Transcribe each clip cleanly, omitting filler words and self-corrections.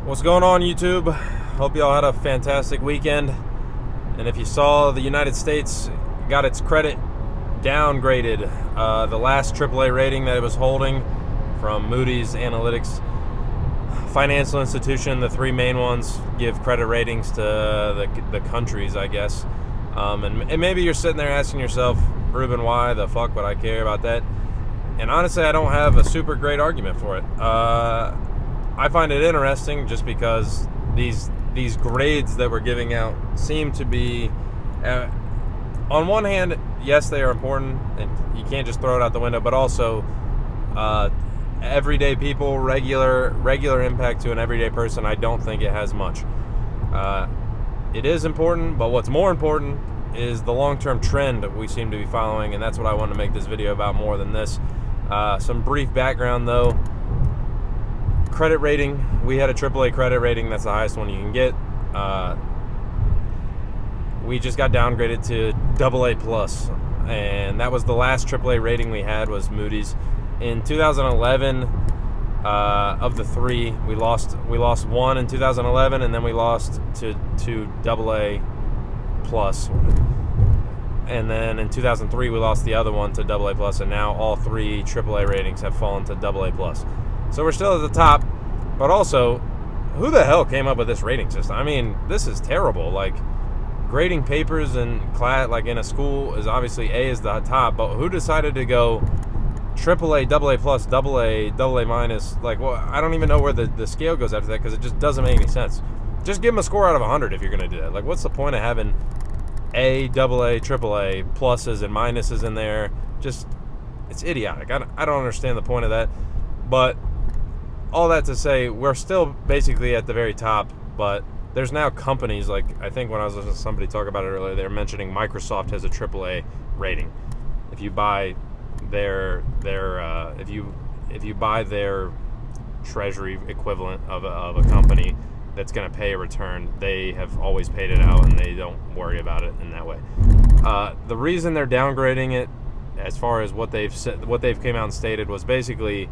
What's going on, YouTube? Hope y'all had a fantastic weekend. And if you saw, the United States got its credit downgraded. The last AAA rating that it was holding from Moody's Analytics financial institution, the three main ones give credit ratings to the countries, I guess. And maybe you're sitting there asking yourself, Ruben, why the fuck would I care about that? And honestly, I don't have a super great argument for it. I find it interesting just because these grades that we're giving out seem to be, on one hand, yes, they are important, and you can't just throw it out the window, but also everyday people, regular impact to an everyday person, I don't think it has much. It is important, but what's more important is the long-term trend that we seem to be following, and that's what I want to make this video about more than this. Some brief background, though. Credit rating, we had a AAA credit rating. That's the highest one you can get. We just got downgraded to AA+, and that was the last AAA rating we had, was Moody's. In 2011, of the three, we lost one in 2011, and then we lost to AA+. And then in 2003, we lost the other one to AA+, and now all three AAA ratings have fallen to AA+. So we're still at the top, but also, who the hell came up with this rating system? I mean, this is terrible. Like, grading papers in class, like in a school, is obviously A is the top, but who decided to go AAA, AA+, AA-? Like, well, I don't even know where the scale goes after that, because it just doesn't make any sense. Just give them a score out of 100 if you're going to do that. Like, what's the point of having A, AA, AAA, pluses and minuses in there? Just, it's idiotic. I don't understand the point of that. But all that to say, we're still basically at the very top, but there's now companies, like, I think when I was listening to somebody talk about it earlier, they were mentioning Microsoft has a AAA rating. If you buy their if you buy their treasury equivalent of a company that's going to pay a return, they have always paid it out, and they don't worry about it in that way. The reason they're downgrading it, as far as what they've said, what they've came out and stated, was basically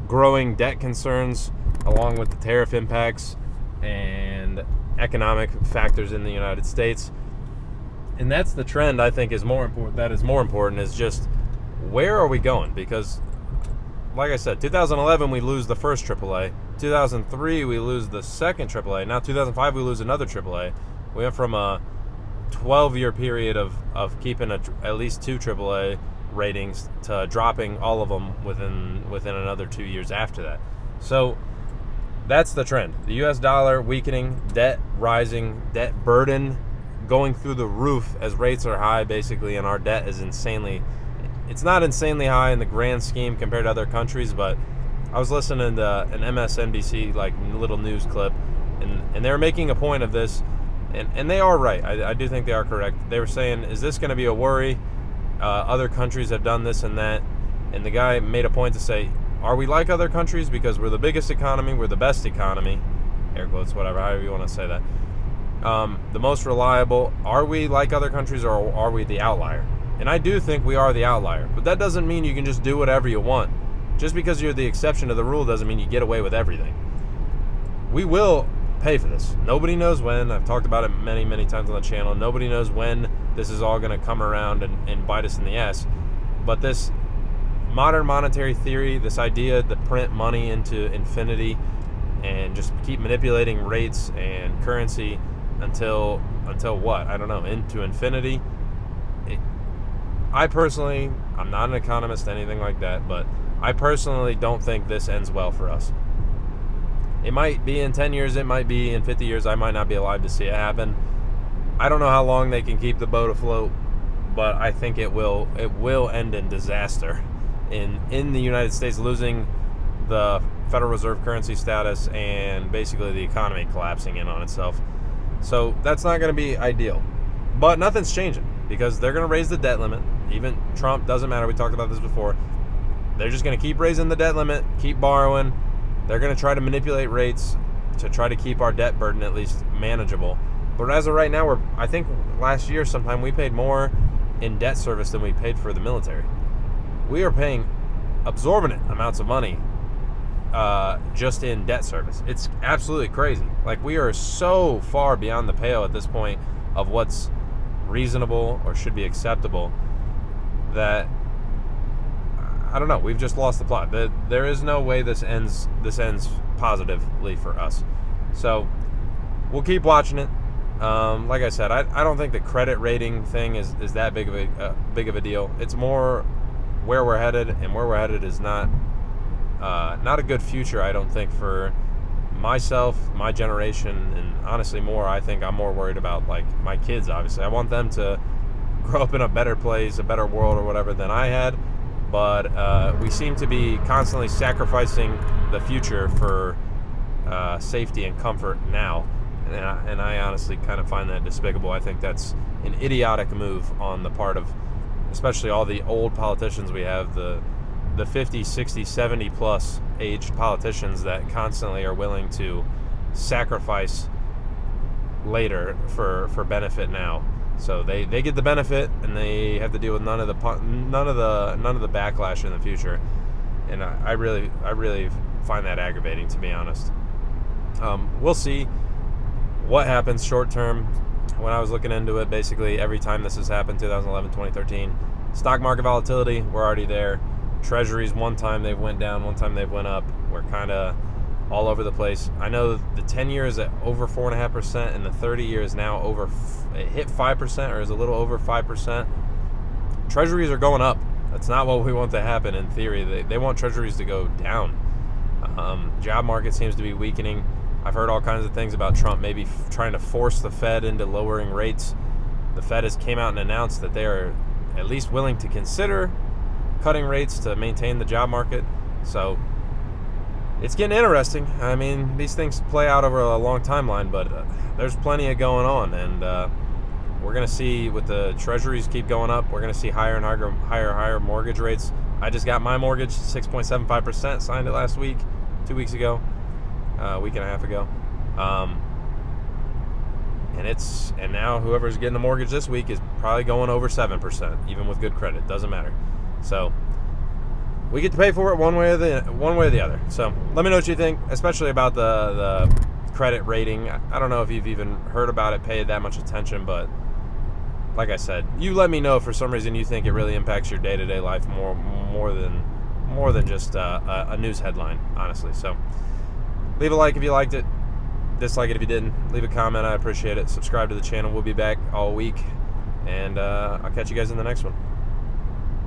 growing debt concerns along with the tariff impacts and economic factors in the United States. And that's the trend I think is more important. That is more important, is just, where are we going? Because, like I said, 2011 we lose the first AAA. 2003 we lose the second AAA. Now 2005 we lose another AAA. We went from a 12-year period of keeping at least two AAA ratings to dropping all of them within another 2 years after that. So that's the trend. The U.S. dollar weakening, debt rising, debt burden going through the roof as rates are high, basically, and our debt is it's not insanely high in the grand scheme compared to other countries, but I was listening to an MSNBC like little news clip, and they were making a point of this, and they are right. I do think they are correct. They were saying, is this going to be a worry? Other countries have done this and that, and the guy made a point to say, are we like other countries because we're the biggest economy, we're the best economy, air quotes, whatever, however you want to say that, the most reliable? Are we like other countries, or are we the outlier? And I do think we are the outlier, but that doesn't mean you can just do whatever you want. Just because you're the exception to the rule doesn't mean you get away with everything. We will pay for this. Nobody knows when. I've talked about it many times on the channel. Nobody knows when this is all going to come around and bite us in the ass. But this modern monetary theory, this idea to print money into infinity and just keep manipulating rates and currency until what? I don't know, into infinity. I personally, I'm not an economist, anything like that, but I personally don't think this ends well for us. It might be in 10 years, it might be in 50 years, I might not be alive to see it happen. I don't know how long they can keep the boat afloat, but I think it will end in disaster in the United States, losing the Federal Reserve currency status and basically the economy collapsing in on itself. So that's not going to be ideal. But nothing's changing, because they're going to raise the debt limit. Even Trump, doesn't matter, we talked about this before. They're just going to keep raising the debt limit, keep borrowing. They're going to try to manipulate rates to try to keep our debt burden at least manageable. But as of right now, I think last year sometime we paid more in debt service than we paid for the military. We are paying absorbent amounts of money just in debt service. It's absolutely crazy. Like, we are so far beyond the pale at this point of what's reasonable or should be acceptable that I don't know. We've just lost the plot. There is no way this ends positively for us. So we'll keep watching it. Like I said, I don't think the credit rating thing is that big of a deal. It's more where we're headed, and where we're headed is not a good future, I don't think, for myself, my generation, and honestly I think I'm more worried about, like, my kids. Obviously, I want them to grow up in a better place, a better world or whatever than I had, but we seem to be constantly sacrificing the future for safety and comfort now, and I honestly kind of find that despicable. I think that's an idiotic move on the part of especially all the old politicians we have, the 50, 60, 70 plus aged politicians that constantly are willing to sacrifice later for benefit now. So they get the benefit, and they have to deal with none of the backlash in the future. And I really find that aggravating, to be honest. We'll see what happens short term. When I was looking into it, basically every time this has happened, 2011, 2013, stock market volatility, we're already there. Treasuries, one time they went down, one time they went up. We're kind of all over the place. I know the 10-year is at over 4.5%, and the 30-year is now it hit 5%, or is a little over 5%. Treasuries are going up. That's not what we want to happen in theory. They want treasuries to go down. Job market seems to be weakening. I've heard all kinds of things about Trump maybe trying to force the Fed into lowering rates. The Fed has came out and announced that they are at least willing to consider cutting rates to maintain the job market. So it's getting interesting. I mean, these things play out over a long timeline, but there's plenty of going on, and we're going to see, with the treasuries keep going up, we're going to see higher and higher mortgage rates. I just got my mortgage 6.75%, signed it last week, 2 weeks ago, a week and a half ago. And now whoever's getting a mortgage this week is probably going over 7%, even with good credit. Doesn't matter. So we get to pay for it one way or the other. So let me know what you think, especially about the credit rating. I don't know if you've even heard about it, paid that much attention, but like I said, you let me know if for some reason you think it really impacts your day-to-day life more than just a news headline, honestly. So leave a like if you liked it, dislike it if you didn't. Leave a comment, I appreciate it. Subscribe to the channel. We'll be back all week, and I'll catch you guys in the next one.